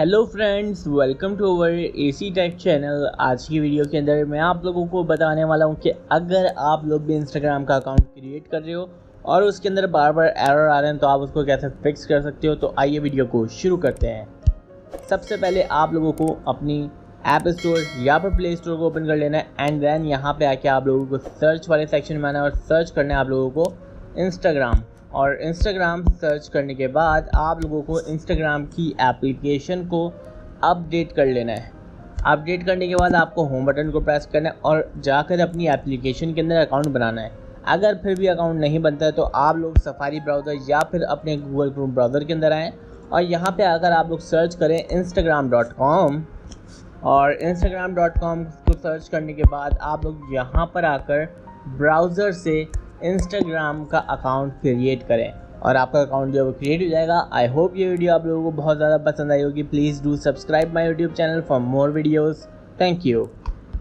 Hello friends, welcome to our AC tech channel. आज की video के अंदर मैं आप लोगों को बताने वाला हूं कि अगर आप लोग भी इंस्टाग्राम का अकाउंट क्रिएट कर रहे हो और उसके अंदर बार बार एरर आ रहे हैं तो आप उसको कैसे फिक्स कर सकते हो। तो आइए वीडियो को शुरू करते हैं। सबसे पहले आप लोगों को अपनी ऐप स्टोर या फिर प्ले स्टोर को ओपन कर लेना है एंड देन यहाँ पे आके आप लोगों को सर्च वाले सेक्शन में आना है और सर्च करना है आप लोगों को इंस्टाग्राम। और इंस्टाग्राम सर्च करने के बाद आप लोगों को इंस्टाग्राम की एप्लीकेशन को अपडेट कर लेना है। अपडेट करने के बाद आपको होम बटन को प्रेस करना है और जाकर अपनी एप्लीकेशन के अंदर अकाउंट बनाना है। अगर फिर भी अकाउंट नहीं बनता है तो आप लोग सफारी ब्राउज़र या फिर अपने गूगल क्रोम ब्राउज़र के अंदर आएँ और यहाँ पे अगर आप लोग सर्च करें instagram.com और instagram.com को सर्च करने के बाद आप लोग यहाँ पर आकर ब्राउज़र से इंस्टाग्राम का अकाउंट क्रिएट करें और आपका अकाउंट जो है वो क्रिएट हो जाएगा। आई होप ये वीडियो आप लोगों को बहुत ज़्यादा पसंद आई होगी। Please do subscribe my YouTube channel for more videos. Thank you.